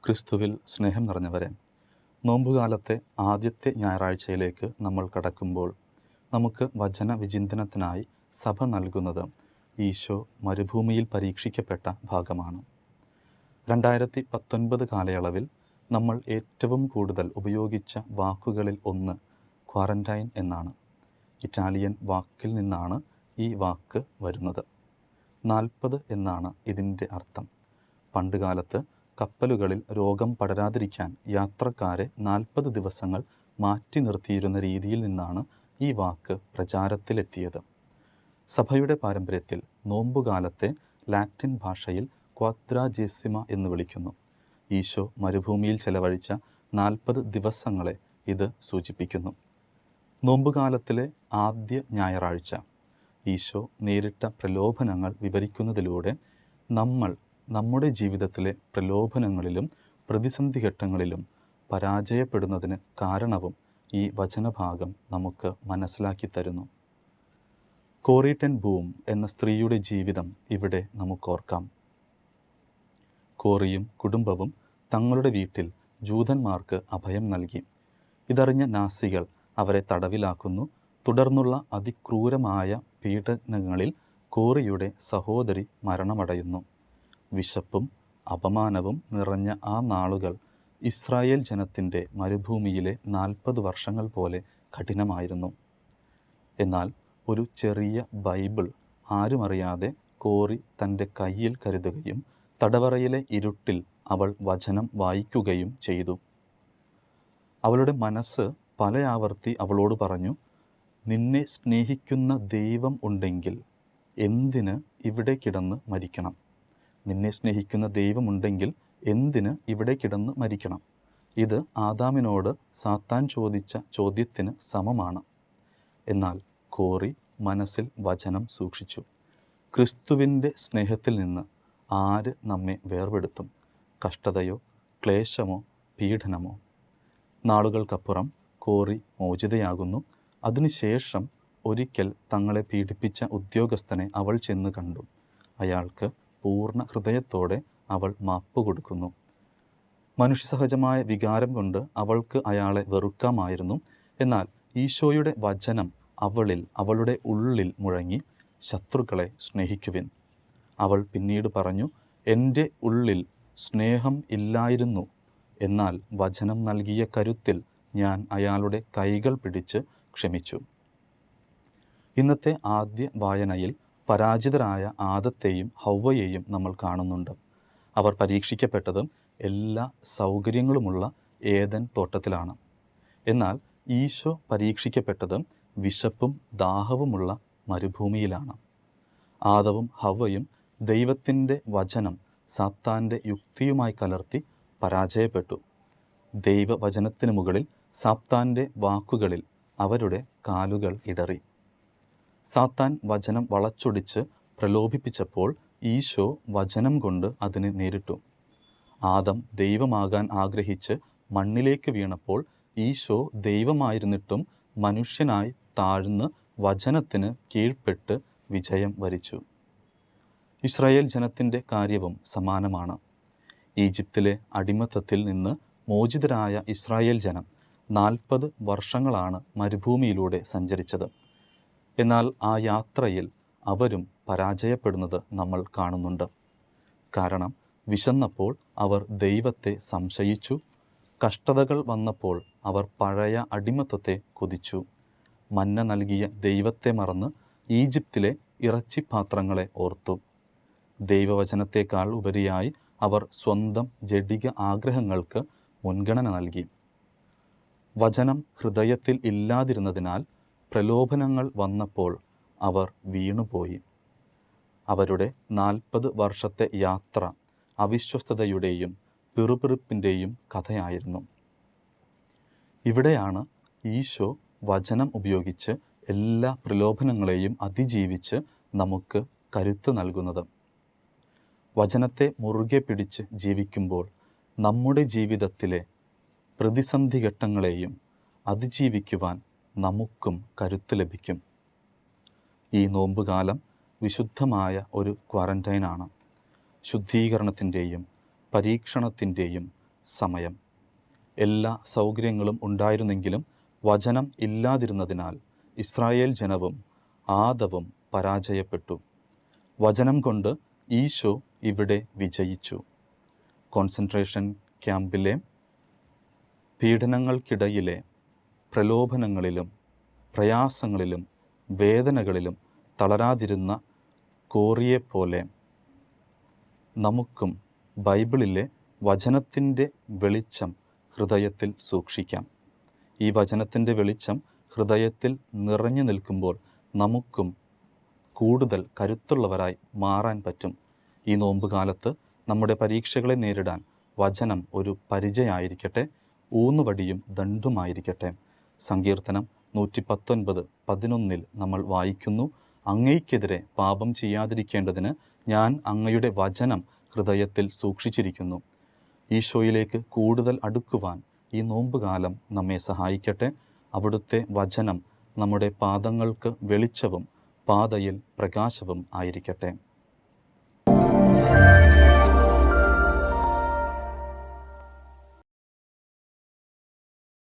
ക്രിസ്തുവിൽ സ്നേഹം നിറഞ്ഞവരെ, നോമ്പുകാലത്തെ ആദ്യത്തെ ഞായറാഴ്ചയിലേക്ക് നമ്മൾ കടക്കുമ്പോൾ നമുക്ക് വചന വിചിന്തനത്തിനായി സഭ നൽകുന്നത് ഈശോ മരുഭൂമിയിൽ പരീക്ഷിക്കപ്പെട്ട ഭാഗമാണ്. 2019 കാലയളവിൽ നമ്മൾ ഏറ്റവും കൂടുതൽ ഉപയോഗിച്ച വാക്കുകളിൽ ഒന്ന് ക്വാറന്റൈൻ എന്നാണ്. ഇറ്റാലിയൻ വാക്കിൽ നിന്നാണ് ഈ വാക്ക് വരുന്നത്. 40 എന്നാണ് ഇതിൻ്റെ അർത്ഥം. പണ്ടുകാലത്ത് കപ്പലുകളിൽ രോഗം പടരാതിരിക്കാൻ യാത്രക്കാരെ 40 ദിവസങ്ങൾ മാറ്റി നിർത്തിയിരുന്ന രീതിയിൽ നിന്നാണ് ഈ വാക്ക് പ്രചാരത്തിലെത്തിയത്. സഭയുടെ പാരമ്പര്യത്തിൽ നോമ്പുകാലത്തെ ലാറ്റിൻ ഭാഷയിൽ ക്വാദ്രാജേസിമ എന്ന് വിളിക്കുന്നു. ഈശോ മരുഭൂമിയിൽ ചെലവഴിച്ച 40 ദിവസങ്ങളെ ഇത് സൂചിപ്പിക്കുന്നു. നോമ്പുകാലത്തിലെ ആദ്യ ഞായറാഴ്ച ഈശോ നേരിട്ട പ്രലോഭനങ്ങൾ വിവരിക്കുന്നതിലൂടെ നമ്മൾ നമ്മുടെ ജീവിതത്തിലെ പ്രലോഭനങ്ങളിലും പ്രതിസന്ധി ഘട്ടങ്ങളിലും പരാജയപ്പെടുന്നതിന് കാരണവും ഈ വചനഭാഗം നമുക്ക് മനസ്സിലാക്കി തരുന്നു. കോറി ടെൻ ബൂം എന്ന സ്ത്രീയുടെ ജീവിതം ഇവിടെ നമുക്കോർക്കാം. കോറിയും കുടുംബവും തങ്ങളുടെ വീട്ടിൽ ജൂതന്മാർക്ക് അഭയം നൽകി. ഇതറിഞ്ഞ നാസികൾ അവരെ തടവിലാക്കുന്നു. തുടർന്നുള്ള അതിക്രൂരമായ പീഡനങ്ങളിൽ കോറിയുടെ സഹോദരി മരണമടയുന്നു. വിശപ്പും അപമാനവും നിറഞ്ഞ ആ നാളുകൾ ഇസ്രായേൽ ജനത്തിൻ്റെ മരുഭൂമിയിലെ 40 വർഷങ്ങൾ പോലെ കഠിനമായിരുന്നു. എന്നാൽ ഒരു ചെറിയ ബൈബിൾ ആരുമറിയാതെ കോറി തൻ്റെ കയ്യിൽ കരുതുകയും തടവറയിലെ ഇരുട്ടിൽ അവൾ വചനം വായിക്കുകയും ചെയ്തു. അവളുടെ മനസ്സ് പല ആവർത്തി അവളോട് പറഞ്ഞു, നിന്നെ സ്നേഹിക്കുന്ന ദൈവം ഉണ്ടെങ്കിൽ എന്തിന് ഇവിടെ കിടന്ന് മരിക്കണം? നിന്നെ സ്നേഹിക്കുന്ന ദൈവമുണ്ടെങ്കിൽ എന്തിന് ഇവിടെ കിടന്ന് മരിക്കണം? ഇത് ആദാമിനോട് സാത്താൻ ചോദിച്ച ചോദ്യത്തിന് സമമാണ്. എന്നാൽ കോറി മനസ്സിൽ വചനം സൂക്ഷിച്ചു. ക്രിസ്തുവിൻ്റെ സ്നേഹത്തിൽ നിന്ന് ആര് നമ്മെ വേർപെടുത്തും? കഷ്ടതയോ ക്ലേശമോ പീഡനമോ? നാളുകൾക്കപ്പുറം കോറി മോചിതയാകുന്നു. അതിനുശേഷം ഒരിക്കൽ തങ്ങളെ പീഡിപ്പിച്ച ഉദ്യോഗസ്ഥനെ അവൾ ചെന്ന് കണ്ടു. അയാൾക്ക് പൂർണ്ണ ഹൃദയത്തോടെ അവൾ മാപ്പ് കൊടുക്കുന്നു. മനുഷ്യസഹജമായ വികാരം കൊണ്ട് അവൾക്ക് അയാളെ വെറുക്കാമായിരുന്നു. എന്നാൽ ഈശോയുടെ വചനം അവളുടെ ഉള്ളിൽ മുഴങ്ങി, ശത്രുക്കളെ സ്നേഹിക്കുവിൻ. അവൾ പിന്നീട് പറഞ്ഞു, എൻ്റെ ഉള്ളിൽ സ്നേഹം ഇല്ലായിരുന്നു. എന്നാൽ വചനം നൽകിയ കരുത്തിൽ ഞാൻ അയാളുടെ കൈകൾ പിടിച്ച് ക്ഷമിച്ചു. ഇന്നത്തെ ആദ്യ വായനയിൽ പരാജിതരായ ആദത്തെയും ഹൗവയെയും നമ്മൾ കാണുന്നുണ്ട്. അവർ പരീക്ഷിക്കപ്പെട്ടതും എല്ലാ സൗകര്യങ്ങളുമുള്ള ഏദൻ തോട്ടത്തിലാണ്. എന്നാൽ ഈശോ പരീക്ഷിക്കപ്പെട്ടതും വിശപ്പും ദാഹവുമുള്ള മരുഭൂമിയിലാണ്. ആദവും ഹൗവയും ദൈവത്തിൻ്റെ വചനം സാത്താൻ്റെ യുക്തിയുമായി കലർത്തി പരാജയപ്പെട്ടു. ദൈവവചനത്തിന് മുകളിൽ സാത്താൻ്റെ വാക്കുകളിൽ അവരുടെ കാലുകൾ ഇടറി. സാത്താൻ വചനം വളച്ചൊടിച്ച് പ്രലോഭിപ്പിച്ചപ്പോൾ ഈശോ വചനം കൊണ്ട് അതിനെ നേരിട്ടു. ആദം ദൈവമാകാൻ ആഗ്രഹിച്ച് മണ്ണിലേക്ക് വീണപ്പോൾ ഈശോ ദൈവമായിരുന്നിട്ടും മനുഷ്യനായി താഴ്ന്ന് വചനത്തിന് കീഴ്പ്പെട്ട് വിജയം വരിച്ചു. ഇസ്രായേൽ ജനത്തിൻ്റെ കാര്യവും സമാനമാണ്. ഈജിപ്തിലെ അടിമത്തത്തിൽ നിന്ന് മോചിതരായ ഇസ്രായേൽ ജനം 40 വർഷങ്ങളാണ് മരുഭൂമിയിലൂടെ സഞ്ചരിച്ചത്. എന്നാൽ ആ യാത്രയിൽ അവരും പരാജയപ്പെടുന്നത് നമ്മൾ കാണുന്നുണ്ട്. കാരണം വിശന്നപ്പോൾ അവർ ദൈവത്തെ സംശയിച്ചു. കഷ്ടതകൾ വന്നപ്പോൾ അവർ പഴയ അടിമത്തത്തെ കൊതിച്ചു. മന്ന നൽകിയ ദൈവത്തെ മറന്ന് ഈജിപ്തിലെ ഇറച്ചിപ്പാത്രങ്ങളെ ഓർത്തു. ദൈവവചനത്തേക്കാൾ ഉപരിയായി അവർ സ്വന്തം ജഡിക ആഗ്രഹങ്ങൾക്ക് മുൻഗണന നൽകി. വചനം ഹൃദയത്തിൽ ഇല്ലാതിരുന്നതിനാൽ പ്രലോഭനങ്ങൾ വന്നപ്പോൾ അവർ വീണുപോയി. അവരുടെ 40 വർഷത്തെ യാത്ര അവിശ്വസ്തതയുടെയും പിറുപിറുപ്പിൻ്റെയും കഥയായിരുന്നു. ഇവിടെയാണ് ഈശോ വചനം ഉപയോഗിച്ച് എല്ലാ പ്രലോഭനങ്ങളെയും അതിജീവിച്ച് നമുക്ക് കരുത്ത് നൽകുന്നത്. വചനത്തെ മുറുകെ പിടിച്ച് ജീവിക്കുമ്പോൾ നമ്മുടെ ജീവിതത്തിലെ പ്രതിസന്ധി ഘട്ടങ്ങളെയും അതിജീവിക്കുവാൻ നമുക്കും കരുത്ത് ലഭിക്കും. ഈ നോമ്പുകാലം വിശുദ്ധമായ ഒരു ക്വാറന്റൈനാണ്. ശുദ്ധീകരണത്തിൻ്റെയും പരീക്ഷണത്തിൻ്റെയും സമയം. എല്ലാ സൗകര്യങ്ങളും ഉണ്ടായിരുന്നെങ്കിലും വചനം ഇല്ലാതിരുന്നതിനാൽ ഇസ്രായേൽ ജനവും ആദവും പരാജയപ്പെട്ടു. വചനം കൊണ്ട് ഈശോ ഇവിടെ വിജയിച്ചു. കോൺസെൻട്രേഷൻ ക്യാമ്പിലെ പീഡനങ്ങൾക്കിടയിലെ പ്രലോഭനങ്ങളിലും പ്രയാസങ്ങളിലും വേദനകളിലും തളരാതിരുന്ന കോറിയെപ്പോലെ നമുക്കും ബൈബിളിലെ വചനത്തിൻ്റെ വെളിച്ചം ഹൃദയത്തിൽ സൂക്ഷിക്കാം. ഈ വചനത്തിൻ്റെ വെളിച്ചം ഹൃദയത്തിൽ നിറഞ്ഞു നിൽക്കുമ്പോൾ നമുക്കും കൂടുതൽ കരുത്തുള്ളവരായി മാറാൻ പറ്റും. ഈ നോമ്പുകാലത്ത് നമ്മുടെ പരീക്ഷകളെ നേരിടാൻ വചനം ഒരു പരിചയമായിരിക്കട്ടെ, ഊന്നുവടിയും ദണ്ഡുമായിരിക്കട്ടെ. സങ്കീർത്തനം 119:11 നമ്മൾ വായിക്കുന്നു, അങ്ങയ്ക്കെതിരെ പാപം ചെയ്യാതിരിക്കേണ്ടതിന് ഞാൻ അങ്ങയുടെ വചനം ഹൃദയത്തിൽ സൂക്ഷിച്ചിരിക്കുന്നു. ഈശോയിലേക്ക് കൂടുതൽ അടുക്കുവാൻ ഈ നോമ്പുകാലം നമ്മെ സഹായിക്കട്ടെ. അവിടുത്തെ വചനം നമ്മുടെ പാദങ്ങൾക്ക് വെളിച്ചവും പാതയിൽ പ്രകാശവും ആയിരിക്കട്ടെ.